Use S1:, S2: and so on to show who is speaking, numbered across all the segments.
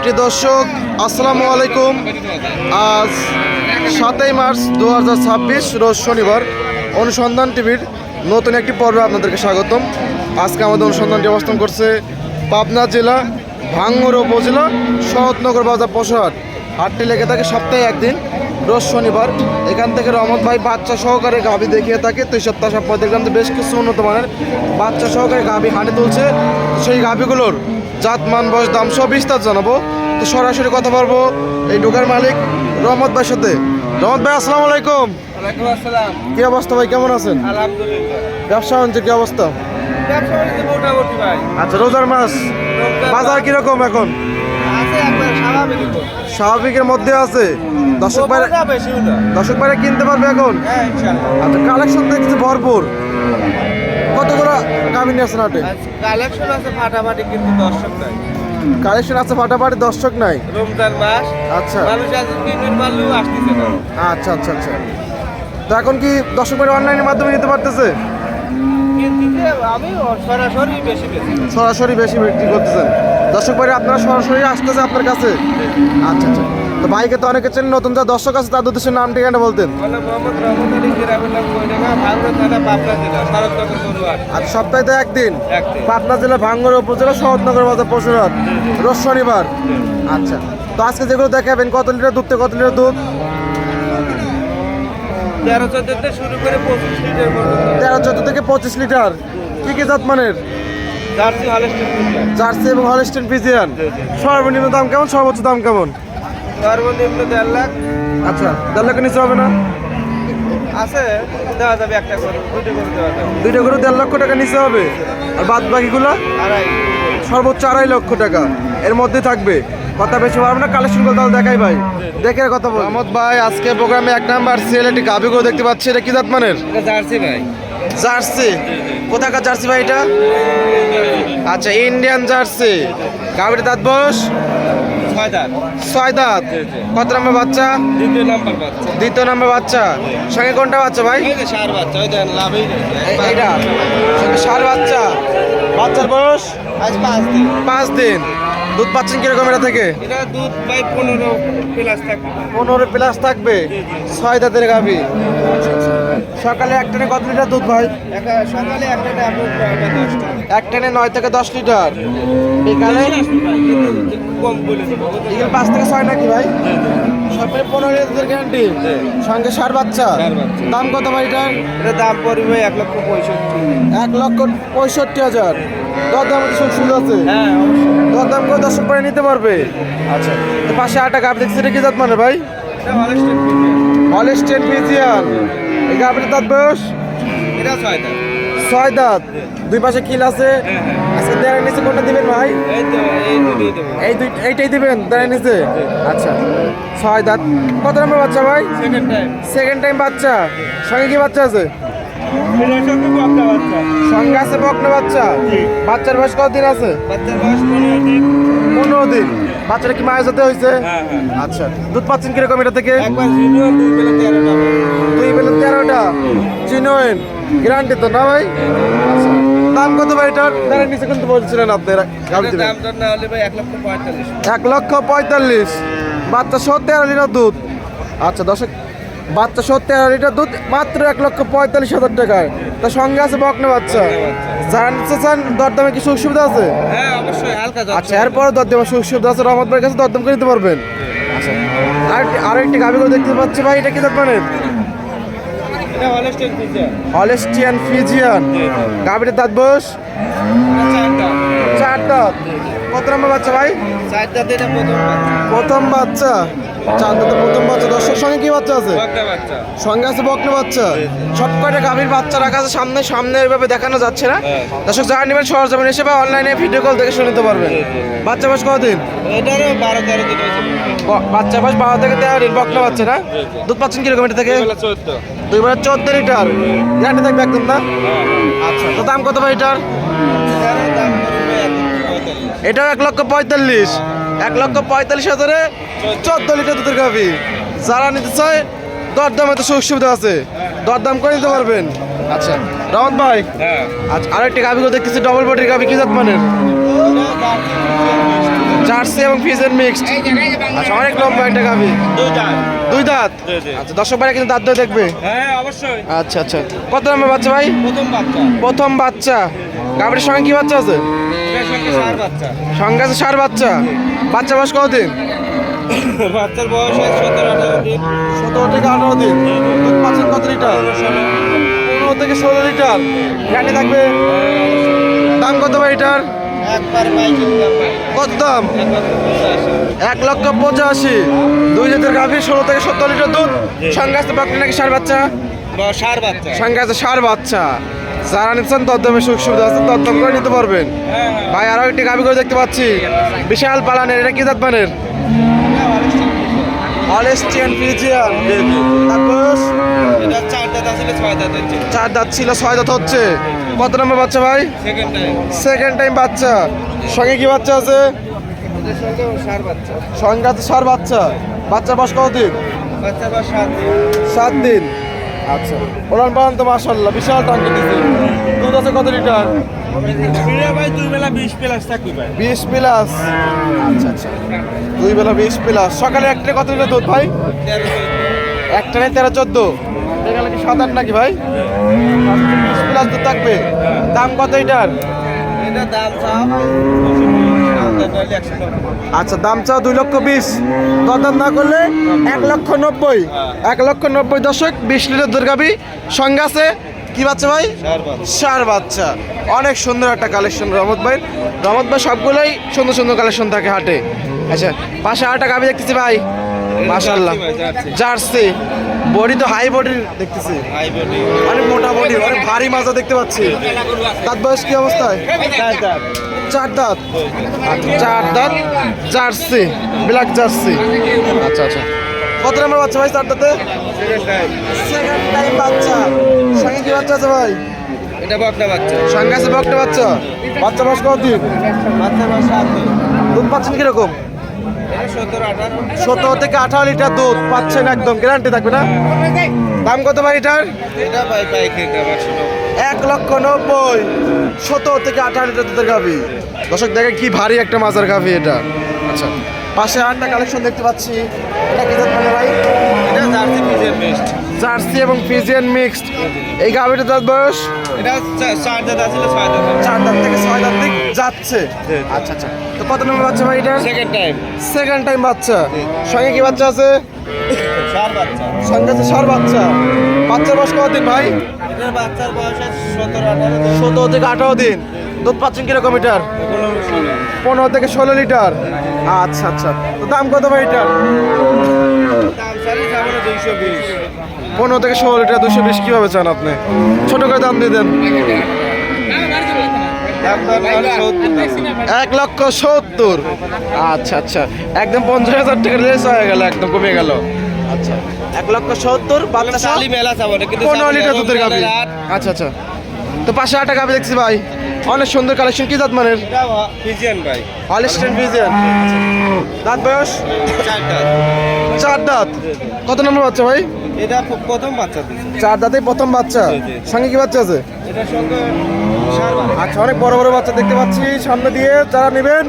S1: প্রিয় দর্শক, আসসালামু আলাইকুম। আজ 7ই মার্চ 2026 রোজ শনিবার। অনুসন্ধান টিভির নতুন একটি পর্বে আপনাদেরকে স্বাগতম। আজকে আমাদের অনুসন্ধানটি অবস্থান করছে পাবনা জেলা ভাঙ্গুড়া উপজেলা শরৎনগর বাজার পশুহাট। হাটটি লেগে থাকে সপ্তাহে একদিন, রোজ শনিবার। এখান থেকে রহমত ভাই বাচ্চা সহকারে গাভী দেখিয়ে থাকে। তো এই সপ্তাহ দেখলাম যে বেশ কিছু উন্নত মানের বাচ্চা সহকারে গাভী হাটে তুলছে। সেই গাভীগুলোর জাত, মান, বয়স, দাম সব বিস্তার জানাবো। তো সরাসরি কথা বলবো এই দোকান মালিক রহমত ভাইয়ের সাথে। রহমত ভাই, আসসালামু আলাইকুম।
S2: ওয়ালাইকুম আসসালাম।
S1: কি অবস্থা ভাই, কেমন আছেন?
S2: আলহামদুলিল্লাহ।
S1: ব্যবসা বাণিজ্যের কি অবস্থা?
S2: ব্যবসা বাণিজ্য মোটামুটি ভাই।
S1: আচ্ছা, রোজার মাস, বাজার কিরকম এখন?
S2: আছে একবার স্বাভাবিক।
S1: স্বাভাবিকের মধ্যে আছে। দর্শক বাইরে কিনতে পারবে এখন?
S2: হ্যাঁ ইনশাআল্লাহ।
S1: আচ্ছা, কালেকশন দেখছি ভরপুর। কতগুলো গাভী নিয়ে আসেন হাটে?
S2: কালেকশন আছে ফাটাফাটি, কিন্তু দর্শক নাই।
S1: কালেকশন আছে ফাটাফাটি, দর্শক নাই।
S2: রমজান মাস,
S1: আচ্ছা
S2: মানুষ আজ কিনবেন মারলেও আসতেছে না।
S1: আচ্ছা আচ্ছা আচ্ছা। তো এখন কি দর্শক বাইরে অনলাইনের মাধ্যমে নিতে পারতেছে?
S2: কিন্তু আমি সরাসরি বেশি
S1: সরাসরি বেশি বিক্রি করতেছেন। দর্শক বাইরে আপনারা সরাসরি আসতেছে আপনার কাছে? আচ্ছা আচ্ছা। তো ভাইকে তো অনেকে চেন, নতুন যা দর্শক আছে তাদের উদ্দেশ্যে নাম ঠিকানা বলতেন।
S2: মোহাম্মদ রহমত আলী, গ্রামের নাম কইডাঙ্গা, ভাঙ্গুড়া থানা, পাবনা জেলা, শরৎনগর পশুহাট।
S1: আর সপ্তাহে তো একদিন
S2: একদিন।
S1: পাবনা জেলা ভাঙ্গুড়া উপজেলা শরৎনগর বাজার পশুহাট, রোজ শনিবার। আচ্ছা, তো আজকে যেগুলো দেখাবেন, কত লিটার দুধ থেকে কত লিটার দুধ?
S2: 13-14 থেকে শুরু করে 25 লিটার পর্যন্ত।
S1: 13-14 থেকে 25 লিটার। কি কি জাত মানের?
S2: Jersey, Holstein Friesian.
S1: জার্সি এবং হলস্টাইন ফ্রিজিয়ান। সর্বনিম্ন দাম কেমন, সর্বোচ্চ দাম কেমন?
S2: সর্বনিম্ন 1.5 লাখ।
S1: আচ্ছা, 1.5 লাখ নিচে হবে না?
S2: আছে, দেওয়া যাবে একটা করে, দুটো করে দেওয়া যাবে।
S1: দুইটা করে 1.5 লক্ষ টাকা নিচে হবে। আর বাদ বাকিগুলো
S2: আড়াই।
S1: সর্বোচ্চ 2.5 লক্ষ টাকা এর মধ্যে থাকবে। কথা বেশি পারবো না, কালেকশন করতে তাহলে দেখাই ভাই, দেখে কথা বল। রহমত ভাই, আজকে প্রোগ্রামে 1 নাম্বার সিএলটি গাভীগুলো দেখতে পাচ্ছি। এটা কি জাত মানের?
S2: এটা জার্সি ভাই।
S1: জার্সি। কোথাকার জার্সি ভাই এটা? আচ্ছা, ইন্ডিয়ান জার্সি। গাভীর দাঁত বয়স
S2: 6 দাঁত।
S1: 6 দাঁত। কত নম্বর বাচ্চা?
S2: দ্বিতীয় নাম্বার বাচ্চা।
S1: দ্বিতীয় নম্বর বাচ্চা। সঙ্গে কোনটা বাচ্চা ভাই?
S2: এই যে সার বাচ্চা, ওই দেন লাভই নেই।
S1: এইটা সঙ্গে ষাঁড় বাচ্চা। বাচ্চার বয়স
S2: আজ 5 দিন।
S1: 5 দিন। দুধ পাচ্ছেন কিরকম এটা থেকে?
S2: এটা দুধ ভাই 15 প্লাস থাকবে।
S1: 15 প্লাস থাকবে। 6 দাঁতের গাভী। সকালে এক টানে কত লিটার দুধ ভাই?
S2: সকালে একটা আপনি 10টা।
S1: এক টানে 9 থেকে 10 লিটার। বিকালে
S2: কম বলে দেবো।
S1: বিকেল 5 থেকে 6 নাকি ভাই? সকালে 15 লিটার গ্যারান্টি। সঙ্গে ষাঁড় বাচ্চা। দাম কত ভাই এটার?
S2: এটা দাম পড়বে 1,65,000।
S1: 1,65,000। দরদাম সুযোগ সুবিধা আছে?
S2: হ্যাঁ অবশ্যই।
S1: দরদাম করে দর্শক পরে নিতে পারবে। আচ্ছা, তো পাশে আটা গাভী দেখছি, এটা কি জাত মানে ভাই?
S2: এটা হলস্টাইন ফ্রিজিয়ান।
S1: Holstein Friesian. এই গাভীর দাঁত বয়স?
S2: এটা 6 দাঁত।
S1: 6 দাঁত। দুই পাশে কিল আছে। আজকে দেড়ের নিচে কোনটা দিবেন ভাই?
S2: এই তো এই দুটোই দেবো।
S1: এইটাই দিবেন দেড়ের নিচে? আচ্ছা, 6 দাঁত। কত নম্বর বাচ্চা ভাই?
S2: Second time.
S1: সেকেন্ড টাইম বাচ্চা। সঙ্গে কি বাচ্চা আছে?
S2: এটার সঙ্গে বকনা বাচ্চা।
S1: সঙ্গে আছে বকনা বাচ্চা। বাচ্চার বয়স কতদিন আছে?
S2: বাচ্চার বয়স 15 দিন।
S1: 15 দিন। বাচ্চাটা কি মায়ের সাথে হয়েছে?
S2: হ্যাঁ হ্যাঁ।
S1: আচ্ছা, দুধ পাচ্ছেন কিরকম এটা থেকে?
S2: একবার জিরো, 2 বেলা 13টা।
S1: 2 বেলা 13টা। জিনুইন গ্যারান্টি তো না ভাই? আচ্ছা, দাম কত ভাই এটার? তার নিচে কিন্তু বলছিলেন আপনারা গাভী দিবেন।
S2: দাম দর না হলে ভাই 1,45,000।
S1: 1,45,000। বাচ্চা 13 লিটার দুধ। আচ্ছা দর্শক, বাচ্চা 13 লিটার দুধ মাত্র 1,45,000 টাকায়। তার সঙ্গে আছে বকনা বাচ্চা। যারা নিতে চান দরদামে কি সুযোগ সুবিধা আছে?
S2: হ্যাঁ অবশ্যই, হালকা দাম।
S1: আচ্ছা, এরপরে দরদামে সুযোগ সুবিধা আছে। রহমত ভাইয়ের কাছে দরদাম করে নিতে পারবেন। আচ্ছা, আরেকটি গাভী করে দেখতে পাচ্ছি ভাই, এটা কি জাত মানের?
S2: এটা হলস্টাইন ফ্রিজিয়ান।
S1: Holstein Friesian. গাভীর দাঁত বয়স?
S2: এটা 4 দাঁত।
S1: 4 দাঁত। কত নম্বর বাচ্চা ভাই?
S2: 4 দাঁত। এটা প্রথম বাচ্চা।
S1: প্রথম বাচ্চা। 4 দাঁতের প্রথম বাচ্চা। দর্শক সঙ্গে কি বাচ্চা আছে?
S2: বকনা বাচ্চা।
S1: সঙ্গে আছে বকনা বাচ্চা। সব কয়টা গাভীর বাচ্চা রাখা আছে সামনে সামনে, ওইভাবে দেখানো যাচ্ছে না। দর্শক যারা নেবেন সরজমিন এসে বা অনলাইনে ভিডিও কল দেখে শুনে নিতে পারবেন। বাচ্চা বয়স কতদিন?
S2: এটারও 12-13 দিন হয়েছে।
S1: বাচ্চা বয়স 12 থেকে 13 দিন। বকনা বাচ্চা না? দুধ পাচ্ছেন কিরকম এটা থেকে?
S2: 14।
S1: 2 বেলা 14 লিটার। গ্যারান্টি থাকবে একদম না? আচ্ছা, তো দাম কত ভাই এটার?
S2: এটারও দাম পড়বে 1,45,000।
S1: এটাও 1,45,000। 1,45,000-এ 14 লিটার দুধের গাভী। যারা নিতে চায় দরদামে তো সুযোগ সুবিধা আছে, দরদাম করে নিতে পারবেন। আচ্ছা রহমত ভাই, আচ্ছা আরেকটি গাভী দেখতেছি, ডবল বডির গাভী, কি জাত মানের? জার্সি এবং ফিজিয়ান মিক্সড। আচ্ছা, অনেক লম্বা একটা গাভি। দুই দাঁত। আচ্ছা, দর্শক ভাইরা কিন্তু দাঁত দিয়ে দেখবে।
S2: হ্যাঁ অবশ্যই।
S1: আচ্ছা আচ্ছা, কত নম্বর বাচ্চা ভাই?
S2: প্রথম বাচ্চা।
S1: প্রথম বাচ্চা। গাভীর সঙ্গে কি বাচ্চা আছে?
S2: এটার সঙ্গে ষাঁড় বাচ্চা।
S1: সঙ্গে আছে ষাঁড় বাচ্চা। বাচ্চা বয়স কতদিন?
S2: বাচ্চার বয়স 17-18 দিন।
S1: 17 থেকে 18 দিন। দুধ পাচ্ছেন কত লিটার? 15 থেকে 16 লিটার। গ্যারান্টি থাকবে। দাম কত ভাই এটার?
S2: একবার পাইকারি দাম ভাই।
S1: কত দাম? 1,85,000। দুই জাতের গাভী, 16 থেকে 17 লিটার দুধ। সঙ্গে আছে বাচ্চা নাকি ষাঁড় বাচ্চা?
S2: ষাঁড় বাচ্চা।
S1: সঙ্গে আছে ষাঁড় বাচ্চা। যারা নিচ্ছেন দরদামে সুযোগ সুবিধা আছে, দরদাম করে নিতে পারবেন।
S2: হ্যাঁ
S1: ভাই আরো একটি গাভী করে দেখতে পাচ্ছি, বিশাল পালানের। এটা কি জাত মানের? Holstein Friesian. তারপর
S2: এটা 4 দাঁত আসলে 6 দাঁত হচ্ছে।
S1: 4 দাঁত ছিল, 6 দাঁত হচ্ছে। কত নম্বর বাচ্চা ভাই?
S2: Second time.
S1: সেকেন্ড টাইম বাচ্চা। সঙ্গে কি বাচ্চা আছে?
S2: এটার সঙ্গে ষাঁড় বাচ্চা।
S1: সঙ্গে আছে ষাঁড় বাচ্চা। বাচ্চা বয়স কতদিন?
S2: বাচ্চার বয়স 7 দিন।
S1: 7 দিন। আচ্ছা, ওলান পালান তো মাশাআল্লাহ বিশাল টাঙ্কি দিচ্ছে। দুধ আছে কত লিটার?
S2: ফিরে ভাই 2 বেলা 20 প্লাস থাকবে ভাই।
S1: 20 প্লাস। আচ্ছা আচ্ছা, 2 বেলা 20 প্লাস। সকালে একটা কত লিটার দুধ ভাই?
S2: 13
S1: একটা নেই 13-14। এখানে কি 7-8 নাকি ভাই? 20 প্লাস দুধ থাকবে। দাম কত এটার?
S2: এটা দাম চাও 190।
S1: আচ্ছা, দাম চাও 2,20,000। দরদাম না করলে 1,90,000। 1,90,000 দর্শক। 20 লিটার দুধ গাভী। সঙ্গে আছে কি বাচ্চা ভাই?
S2: ষাঁড় বাচ্চা।
S1: ষাঁড় বাচ্চা। অনেক সুন্দর একটা কালেকশন রহমত ভাই। রহমত ভাই সবগুলোই সুন্দর সুন্দর কালেকশন থাকে হাটে। আচ্ছা, পাশে আরেকটা গাভী দেখতেছি ভাই, মাশাআল্লাহ জার্সি। বডি তো হাই বডি দেখতেছি,
S2: হাই বডি।
S1: অনেক মোটা বডি, অনেক ভারী মাজা দেখতে পাচ্ছি। দাঁত বয়স কি অবস্থায়?
S2: 4 দাঁত।
S1: 4 দাঁত। আচ্ছা, 4 দাঁত জার্সি, ব্ল্যাক জার্সি। আচ্ছা আচ্ছা, কত নম্বর বাচ্চা ভাই? 4 দাঁতে
S2: সেকেন্ড টাইম।
S1: সেকেন্ড টাইম বাচ্চা। সঙ্গে কি বাচ্চা আছে ভাই?
S2: এটা বকনা বাচ্চা।
S1: সঙ্গে আছে বকটা বাচ্চা। বাচ্চা বয়স কত দিন?
S2: বাচ্চার বয়স 7 দিন।
S1: দুধ পাচ্ছেন কিরকম?
S2: এটা 17-18।
S1: 17 থেকে 18 লিটার দুধ পাচ্ছেন, একদম গ্যারান্টি থাকবে না? দাম কত ভাই এটার?
S2: এটা ভাই পাইকারি দাম
S1: 1,90,000। 17 থেকে 18 লিটার দুধের গাভী। দর্শক দেখেন কি ভারী একটা মাজার গাভী এটা। আচ্ছা, পাশে আরেকটা কালেকশন দেখতে পাচ্ছি। এটা কি জাত মানে ভাই?
S2: এটা জার্সি ফিজিয়ান বেস্ট।
S1: জার্সি এবং ফিজিয়ান মিক্সড। এই গাভীটার দাঁত বয়স?
S2: এটা 4 দাঁত আসলে 6 দাঁত।
S1: 4 দাঁত থেকে 6 দাঁত দিক যাচ্ছে। আচ্ছা আচ্ছা, তো কত নম্বর বাচ্চা ভাই এটা?
S2: Second time.
S1: সেকেন্ড টাইম বাচ্চা। সঙ্গে কি বাচ্চা আছে?
S2: ষাঁড় বাচ্চা।
S1: সঙ্গে আছে ষাঁড় বাচ্চা। বাচ্চার বয়স কতদিন ভাই?
S2: এটার বাচ্চার বয়স 17-18 দিন।
S1: 17 থেকে 18 দিন। দুধ পাচ্ছেন কিরকম এটার? 15 থেকে 16 লিটার। আচ্ছা আচ্ছা, তো দাম কত ভাই এটার?
S2: দাম চালি যাবে 220।
S1: 15 থেকে 16 লিটার 220 কিভাবে চান আপনি? ছোট করে দাম দিয়ে দেন।
S2: দাম দর নাহলে 70 টাকা।
S1: 1,70,000। আচ্ছা আচ্ছা, একদম 50,000 টাকা লেস হয়ে গেল, একদম কমে গেল। আচ্ছা, 1,70,000 বাচ্চা সহ
S2: চালি মেলা চাবো না কিন্তু
S1: 15 লিটার দুধের গাভী। আচ্ছা আচ্ছা, তো পাশে আটা গাভী দেখছি ভাই, অনেক সুন্দর কালেকশন। কি জাত মানের?
S2: ফিজিয়ান ভাই।
S1: Holstein Friesian. দাঁত বয়স?
S2: 4 দাঁত।
S1: 4 দাঁত। কত নম্বর বাচ্চা ভাই?
S2: এটা প্রথম বাচ্চা দিছে।
S1: 4 দাঁতেই প্রথম বাচ্চা। সঙ্গে কি বাচ্চা আছে?
S2: এটার সঙ্গে ষাঁড় বাচ্চা।
S1: আচ্ছা, অনেক বড় বড় বাচ্চা দেখতে পাচ্ছি সামনে দিয়ে। যারা নেবেন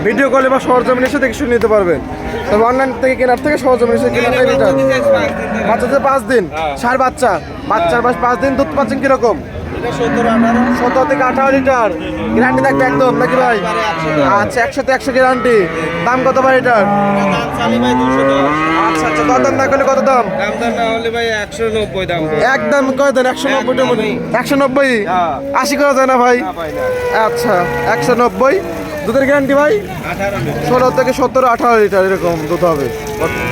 S1: ভিডিও কলে বা সরজমিনে এসে দেখে শুনে নিতে পারবেন। তবে অনলাইন থেকে কেনার থেকে সরজমিনে এসে কেনাটাই বেটার। বাচ্চাদের 5 দিন। ষাঁড় বাচ্চা। বাচ্চার বয়স 5 দিন। দুধ পাচ্ছেন কিরকম?
S2: এটা 17-18।
S1: 17 থেকে 18 লিটার। গ্যারান্টি থাকবে একদম নাকি ভাই? আচ্ছা, 100 তে 100 গ্যারান্টি। দাম কত ভাই এটার?
S2: দাম চালি ভাই 210।
S1: আচ্ছা আচ্ছা, দাম না করলে কত দাম?
S2: দাম দর না হলে ভাই 190 দাম।
S1: একদম কয় দেন? 190 টাকা মতো। 190?
S2: হ্যাঁ।
S1: 80 করা যায় না ভাই?
S2: না ভাই না।
S1: আচ্ছা, 190। দুধের গ্যারান্টি ভাই?
S2: 18
S1: 16 থেকে 17, 18 লিটার এরকম দুধ হবে। আচ্ছা,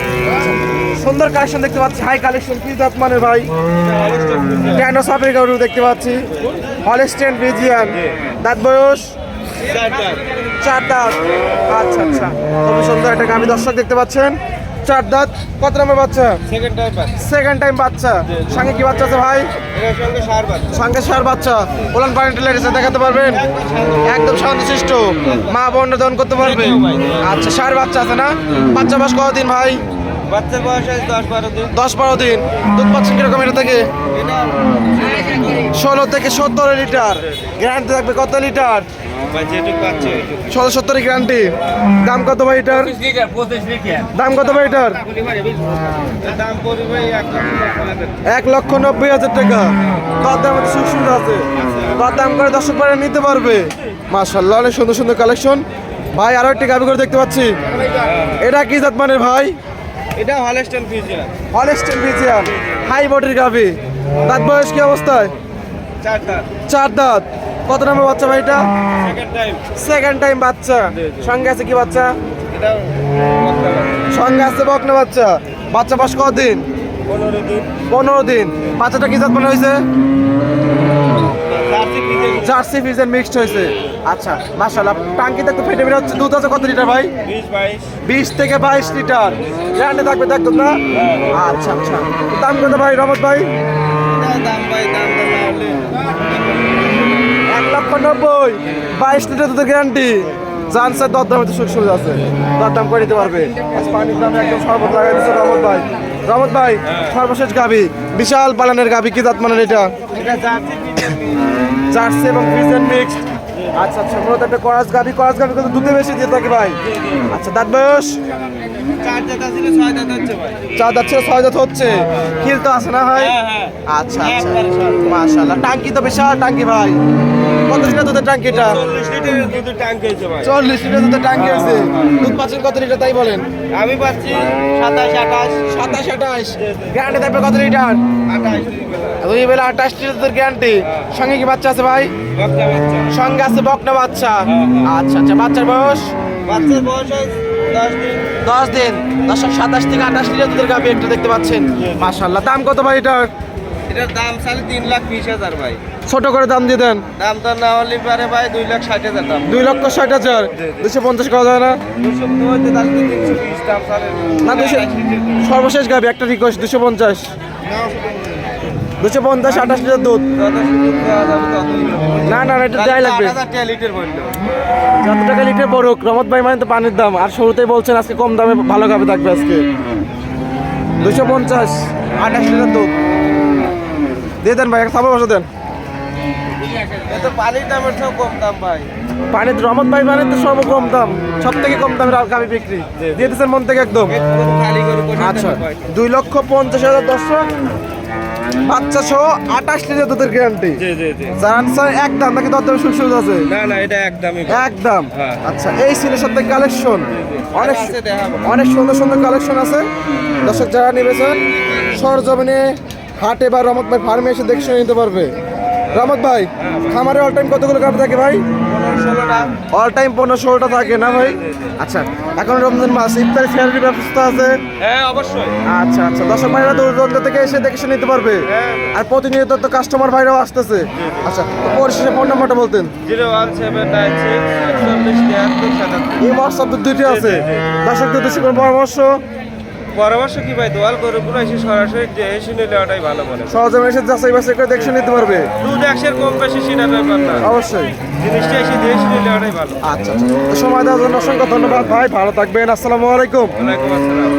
S1: সুন্দর কালেকশন দেখতে পাচ্ছি, হাই কালেকশন। কি জাত মানে ভাই? কেন সাপের গরু দেখতে পাচ্ছি, হলস্টাইন ফ্রিজিয়ান। দাঁত বয়স?
S2: 4 দাঁত।
S1: 4 দাঁত। আচ্ছা আচ্ছা, খুবই সুন্দর একটা গাভী দর্শক দেখতে পাচ্ছেন। 4 দাঁত। কত নম্বর বাচ্চা?
S2: সেকেন্ড টাইম বাচ্চা।
S1: সেকেন্ড টাইম বাচ্চা। সঙ্গে কি বাচ্চা আছে ভাই?
S2: এটার সঙ্গে ষাঁড় বাচ্চা।
S1: সঙ্গে ষাঁড় বাচ্চা। ওলান পারেন্টাল লেগেছে, দেখাতে পারবেন? একদম শান্তশিষ্ট, মা বোনরা দহন করতে পারবে। আচ্ছা, ষাঁড় বাচ্চা আছে না? বাচ্চা বয়স কতদিন ভাই?
S2: বাচ্চার বয়স 10-12 দিন।
S1: 10-12 দিন। দুধ পাচ্ছেন কিরকম এটা থেকে?
S2: এটা
S1: 16 থেকে 17 লিটার। গ্যারান্টি থাকবে কত লিটার?
S2: ভাই যেটুকু পাচ্ছে ওইটুকু।
S1: 70 গ্যারান্টি। দাম কত ভাই এটার? দাম কত ভাই এটার?
S2: দাম পড়বে ভাই
S1: 1,90,000 টাকা। দরদাম মধ্যে সুযোগ সুবিধা আছে, দরদাম করে দর্শক ভাইরা নিতে পারবে। মাশাআল্লাহ, অনেক সুন্দর সুন্দর কালেকশন। ভাই আরো একটি গাভি করে দেখতে পাচ্ছি, এটা কি জাত মানের ভাই?
S2: এটা Holstein Friesian.
S1: Holstein Friesian, high বডির গাভি। দাঁত বয়স কি অবস্থায়?
S2: 4 দাঁত।
S1: 4 দাঁত। কত নম্বর বাচ্চা ভাই এটা?
S2: Second time.
S1: সেকেন্ড টাইম বাচ্চা। সঙ্গে আছে কি বাচ্চা?
S2: এটা
S1: সঙ্গে আছে বকনা বাচ্চা। বাচ্চা বয়স কতদিন?
S2: 15 দিন।
S1: 15 দিন। বাচ্চাটা কি জাত মানে হয়েছে?
S2: Jersey Friesian.
S1: Jersey Friesian mixed হয়েছে। আচ্ছা, মাশাআল্লাহ। টাঙ্কিতে তো ফেটে বের হচ্ছে। দুধ আছে কত লিটার ভাই?
S2: 20-22।
S1: 20 থেকে 22 লিটার। গ্যারান্টি থাকবে তো একদম না? আচ্ছা আচ্ছা। দাম কত ভাই রহমত ভাই?
S2: এটা দাম ভাই দাম তো না হলে
S1: 1,90,000। 22 লিটার দুধের গ্যারান্টি। জানসার দরদাম হচ্ছে সুযোগ সুবিধা আছে, দরদাম করে দিতে পারবে। আজ পানির দামে একদম শরবত লাগাই দিচ্ছে রহমত ভাই। রহমত ভাই, সর্বশেষ গাভি, বিশাল পালানের গাভি, কি জাত মানের এটা?
S2: এটা জার্সি ফ্রিজিয়ান।
S1: জার্সি এবং ফ্রিজিয়ান মিক্সড। আচ্ছা আচ্ছা, মূলত একটা করাস গাভি কিন্তু দুধে বেশি দিয়ে থাকে ভাই। আচ্ছা, দাঁত বয়স?
S2: 4 দাঁত আছে 6 দাঁত হচ্ছে ভাই।
S1: 4 দাঁত ছিল 6 দাঁত হচ্ছে। খিল তো আছে না ভাই?
S2: হ্যাঁ।
S1: আচ্ছা আচ্ছা,
S2: একবারে সব।
S1: মাশাআল্লাহ। টাঙ্কি তো বিশাল টাঙ্কি ভাই। কত লিটার দুধের টাঙ্কিটা?
S2: 40 লিটারের দুধের ট্যাঙ্ক হয়েছে ভাই।
S1: 40 লিটার দুধের টাঙ্কি আছে। দুধ পাচ্ছেন কত লিটার তাই বলেন?
S2: আমি পাচ্ছি 27-28।
S1: 27-28। গ্যারান্টি থাকবে কত লিটার?
S2: 28
S1: দুই বেলা 28 লিটার দুধের গ্যারান্টি। সঙ্গে কি বাচ্চা আছে ভাই?
S2: বাচ্চা বাচ্চা।
S1: সঙ্গে আছে বকনা বাচ্চা। আচ্ছা আচ্ছা, বাচ্চার বয়স?
S2: বাচ্চার বয়স 10 দিন।
S1: 10 দিন। 27 থেকে 28 লিটার দুধের গাভি একটা দেখতে পাচ্ছেন। মাশাআল্লাহ। দাম কত ভাই এটার?
S2: এটার দাম সাড়ে 3,20,000 ভাই।
S1: ছোট করে দাম দিয়ে দেন।
S2: দাম তো না হলে পারে ভাই 2,60,000 দাম।
S1: 2,60,000। 250 করা যায় না?
S2: 290 তাহলে 320 দাম সাড়ে
S1: না, 200। সর্বশেষ গাভি একটা রিকোয়েস্ট, 250। 250, 28 লিটার দুধ।
S2: যত সুযোগ দেওয়া যাবে ততই হবে।
S1: না না, এটা দেয় লাগবে।
S2: 8,000 টাকা লিটার বললো।
S1: যত টাকা লিটার পড়ুক, রহমত ভাই মানে তো পানির দাম। আর শুরুতেই বলছেন আজকে কম দামে ভালো গাভি থাকবে আজকে। 250, 28 লিটার দুধ দিয়ে দেন ভাই, একটা সাপোর্ট বসে দেন।
S2: এত পানির দামের চেয়েও কম দাম ভাই।
S1: পানির রহমত ভাই মানে তো সর্বকম দাম, সব থেকে কম দামের গাভি বিক্রি দিয়ে দিচ্ছেন মন থেকে একদম।
S2: গরু খালি গরু কোটি
S1: আচ্ছা,
S2: টাকা ভাই।
S1: 2,50,000 দর্শক, বাচ্চা সহ 28 লিটার দুধের গ্যারান্টি।
S2: জি।
S1: যার আনসার একদম নাকি দরদামে সুযোগ সুবিধা আছে?
S2: না এটা একদমই
S1: একদম।
S2: হ্যাঁ।
S1: আচ্ছা, এই সিলের সাথে কালেকশন অনেক
S2: আছে দেখাবো।
S1: অনেক সুন্দর সুন্দর কালেকশন আছে। দর্শক যারা নিবেছেন সরজমিনে হাটে বা রহমত ভাই ফার্মে এসে দেখে শুনে নিতে পারবে। রহমত ভাই, খামারে অল টাইম কতগুলো গাভি থাকে ভাই?
S2: 15-16টা।
S1: অল টাইম 15-16টা থাকে না ভাই? আচ্ছা, এখন রমজান মাস, ইফতারি ফেয়ারের ব্যবস্থা আছে?
S2: হ্যাঁ অবশ্যই।
S1: আচ্ছা আচ্ছা, দর্শক ভাইরা দূর দূরান্ত থেকে এসে দেখে শুনে নিতে পারবে।
S2: হ্যাঁ।
S1: আর প্রতিনিয়ত তো কাস্টমার ভাইরাও আসতেছে। আচ্ছা, তো পরিশেষে ফোন নাম্বারটা বলতেন।
S2: 01796
S1: এই হোয়াটসঅ্যাপ দুইটি আছে। দর্শকদের উদ্দেশ্যে কোনো পরামর্শ?
S2: পরামর্শ কি ভাই, দোয়াল গরুগুলো এসে সরাসরি এসে নিলে ওটাই ভালো মনে হয়।
S1: সহজে এসে যাচাই বাছাই করে দেখে নিতে পারবে।
S2: দুধ 100 কম বেশি সেটা ব্যাপার না,
S1: অবশ্যই।
S2: জিনিসটা এসে দেখে নিলে ওটাই ভালো।
S1: আচ্ছা আচ্ছা, তো সময় দেওয়ার জন্য অসংখ্য ধন্যবাদ ভাই, ভালো থাকবেন। আসসালামু আলাইকুম।
S2: ওয়ালাইকুম আসসালাম।